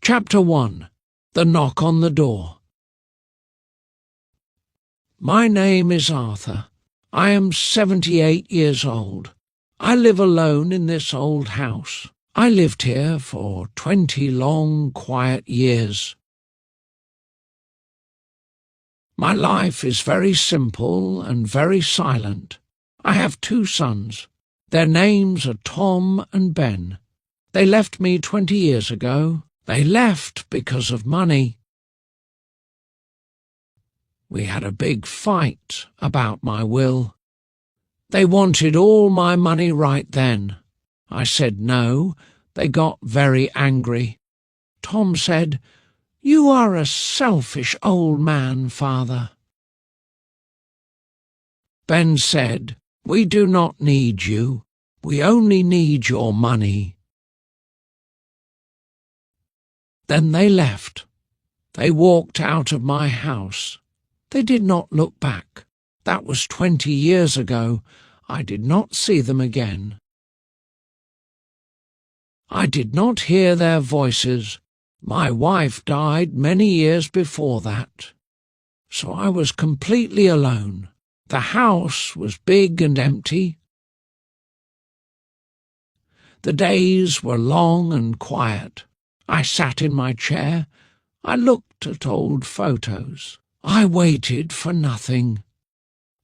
Chapter 1. The Knock on the Door. My name is Arthur. I am 78 years old. I live alone in this old house. I lived here for 20 long, quiet years. My life is very simple and very silent. I have 2 sons. Their names are Tom and Ben. They left me 20 years ago. They left because of money. We had a big fight about my will. They wanted all my money right then. I said no. They got very angry. Tom said, "You are a selfish old man, Father." Ben said, "We do not need you. We only need your money." Then they left. They walked out of my house. They did not look back. That was 20 years ago. I did not see them again. I did not hear their voices. My wife died many years before that. So I was completely alone. The house was big and empty. The days were long and quiet. I sat in my chair. I looked at old photos. I waited for nothing.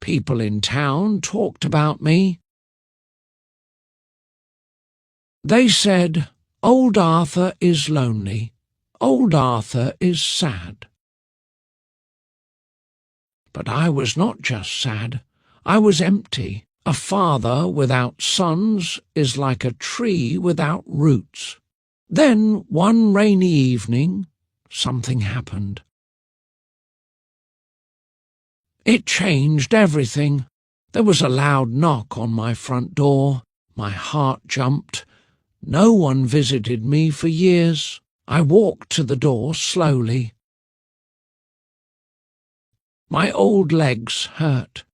People in town talked about me. They said, "Old Arthur is lonely. Old Arthur is sad." But I was not just sad. I was empty. A father without sons is like a tree without roots. Then, one rainy evening, something happened. It changed everything. There was a loud knock on my front door. My heart jumped. No one visited me for years. I walked to the door slowly. My old legs hurt.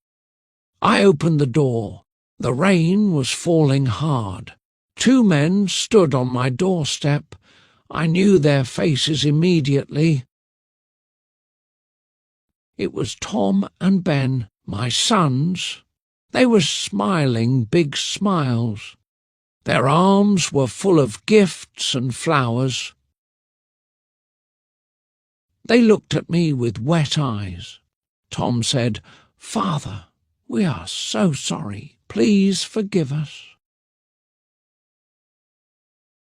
I opened the door. The rain was falling hard. 2 men stood on my doorstep. I knew their faces immediately. It was Tom and Ben, my sons. They were smiling big smiles. Their arms were full of gifts and flowers. They looked at me with wet eyes. Tom said, "Father, we are so sorry. Please forgive us."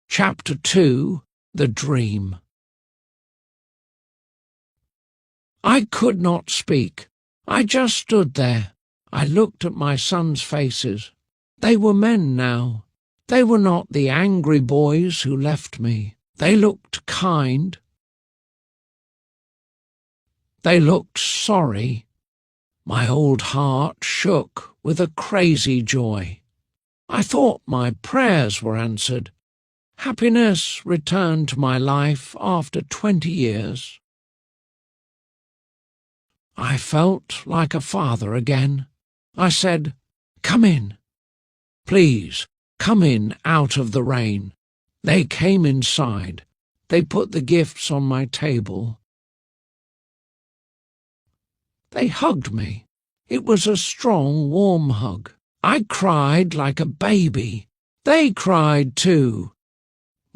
Chapter 2. The Dream. I could not speak. I just stood there. I looked at my sons' faces. They were men now. They were not the angry boys who left me. They looked kind. They looked sorry. My old heart shook with a crazy joy. I thought my prayers were answered. Happiness returned to my life after 20 years. I felt like a father again. I said, "Come in. Please, come in out of the rain." They came inside. They put the gifts on my table. They hugged me. It was a strong, warm hug. I cried like a baby. They cried too.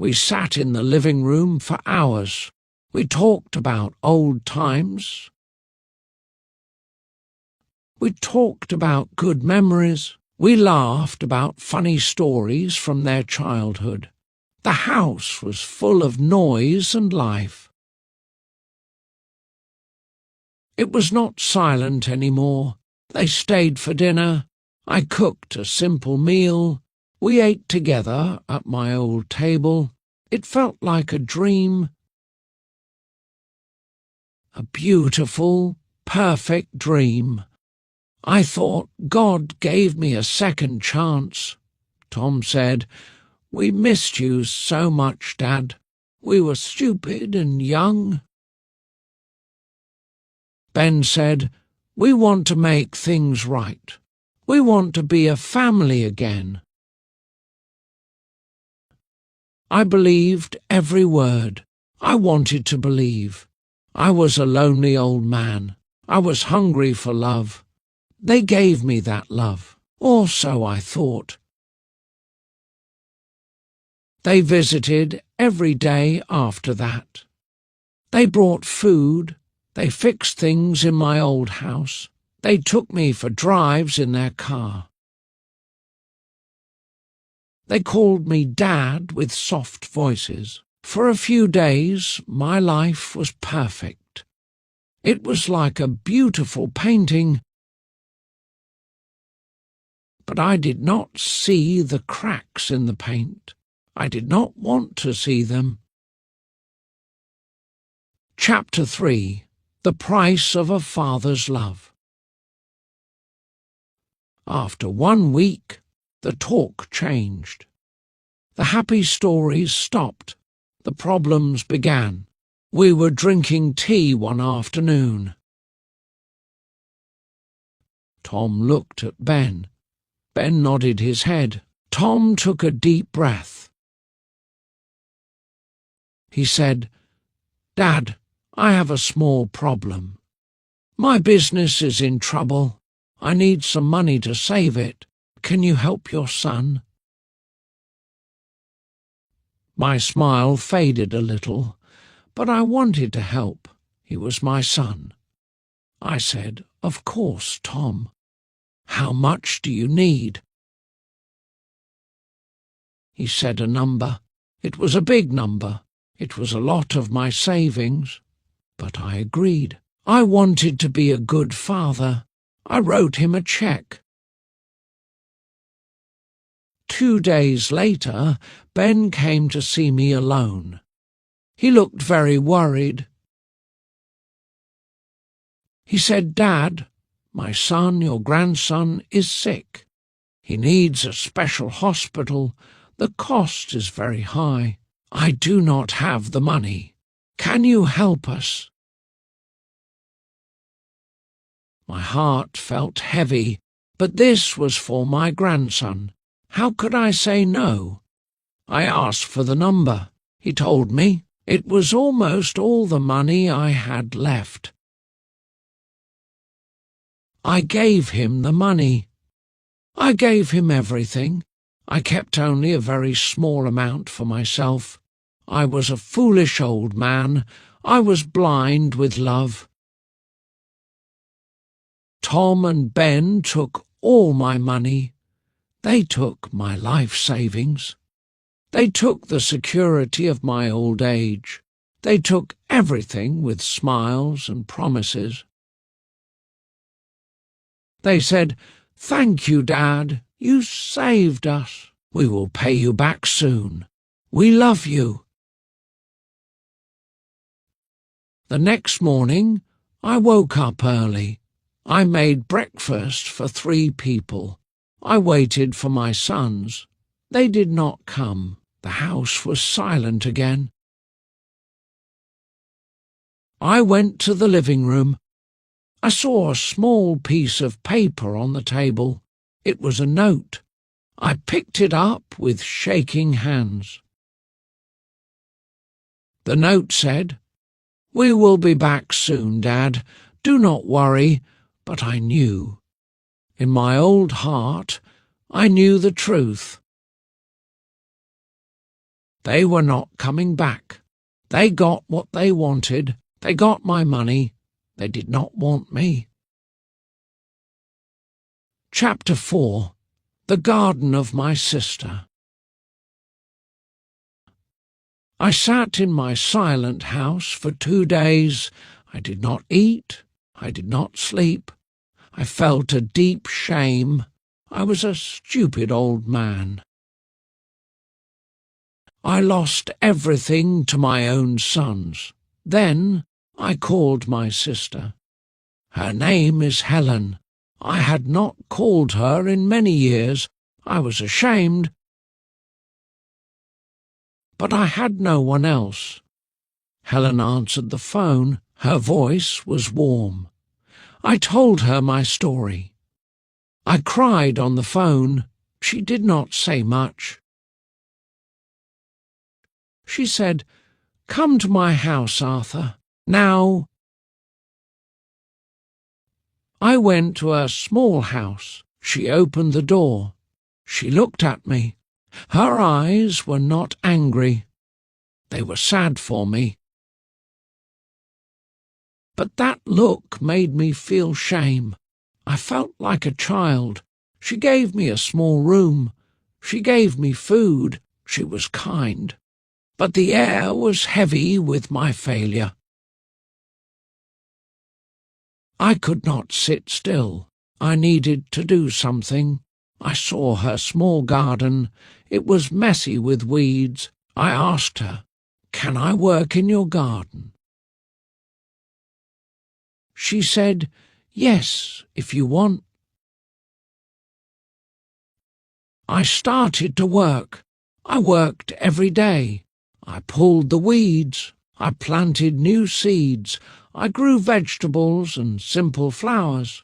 We sat in the living room for hours. We talked about old times. We talked about good memories. We laughed about funny stories from their childhood. The house was full of noise and life. It was not silent anymore. They stayed for dinner. I cooked a simple meal. We ate together at my old table. It felt like a dream. A beautiful, perfect dream. I thought God gave me a second chance. Tom said, "We missed you so much, Dad. We were stupid and young." Ben said, "We want to make things right. We want to be a family again." I believed every word. I wanted to believe. I was a lonely old man. I was hungry for love. They gave me that love, or so I thought. They visited every day after that. They brought food. They fixed things in my old house. They took me for drives in their car. They called me Dad with soft voices. For a few days my life was perfect. It was like a beautiful painting, but I did not see the cracks in the paint. I did not want to see them. Chapter 3. The Price of a Father's Love. After 1 week, the talk changed. The happy stories stopped. The problems began. We were drinking tea one afternoon. Tom looked at Ben. Ben nodded his head. Tom took a deep breath. He said, "Dad, I have a small problem. My business is in trouble. I need some money to save it. Can you help your son?" My smile faded a little, but I wanted to help. He was my son. I said, "Of course, Tom. How much do you need?" He said a number. It was a big number. It was a lot of my savings. But I agreed. I wanted to be a good father. I wrote him a check. 2 days later, Ben came to see me alone. He looked very worried. He said, "Dad, my son, your grandson, is sick. He needs a special hospital. The cost is very high. I do not have the money. Can you help us?" My heart felt heavy, but this was for my grandson. How could I say no? I asked for the number. He told me. It was almost all the money I had left. I gave him the money. I gave him everything. I kept only a very small amount for myself. I was a foolish old man. I was blind with love. Tom and Ben took all my money. They took my life savings. They took the security of my old age. They took everything with smiles and promises. They said, "Thank you, Dad. You saved us. We will pay you back soon. We love you." The next morning, I woke up early. I made breakfast for 3 people. I waited for my sons. They did not come. The house was silent again. I went to the living room. I saw a small piece of paper on the table. It was a note. I picked it up with shaking hands. The note said, "We will be back soon, Dad. Do not worry." But I knew. In my old heart, I knew the truth. They were not coming back. They got what they wanted. They got my money. They did not want me. Chapter 4. The Garden of My Sister. I sat in my silent house for 2 days. I did not eat. I did not sleep. I felt a deep shame. I was a stupid old man. I lost everything to my own sons. Then I called my sister. Her name is Helen. I had not called her in many years. I was ashamed, but I had no one else. Helen answered the phone. Her voice was warm. I told her my story. I cried on the phone. She did not say much. She said, Come to my house, Arthur. Now, I went to a small house. She opened the door. She looked at me. Her eyes were not angry. They were sad for me. But that look made me feel shame. I felt like a child. She gave me a small room. She gave me food. She was kind. But the air was heavy with my failure. I could not sit still. I needed to do something. I saw her small garden. It was messy with weeds. I asked her, "Can I work in your garden?" She said, "Yes, if you want." I started to work. I worked every day. I pulled the weeds. I planted new seeds. I grew vegetables and simple flowers.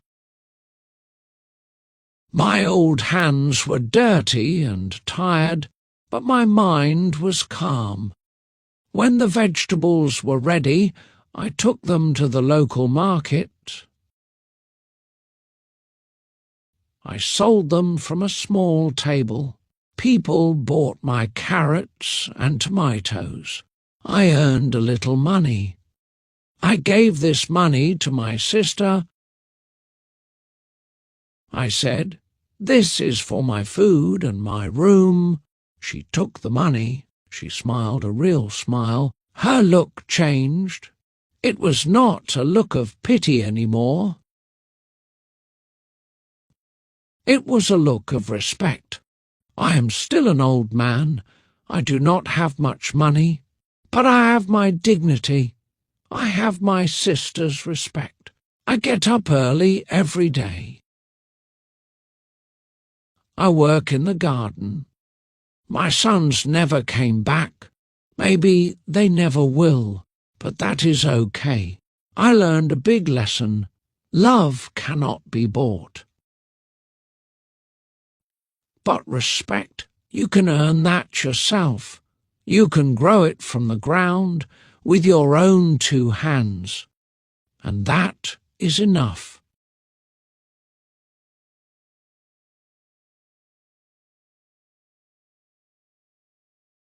My old hands were dirty and tired, but my mind was calm. When the vegetables were ready, I took them to the local market. I sold them from a small table. People bought my carrots and tomatoes. I earned a little money. I gave this money to my sister. I said, "This is for my food and my room." She took the money. She smiled a real smile. Her look changed. It was not a look of pity anymore. It was a look of respect. I am still an old man. I do not have much money, but I have my dignity. I have my sister's respect. I get up early every day. I work in the garden. My sons never came back. Maybe they never will, but that is okay. I learned a big lesson. Love cannot be bought. But respect, you can earn that yourself. You can grow it from the ground with your own 2 hands. And that is enough.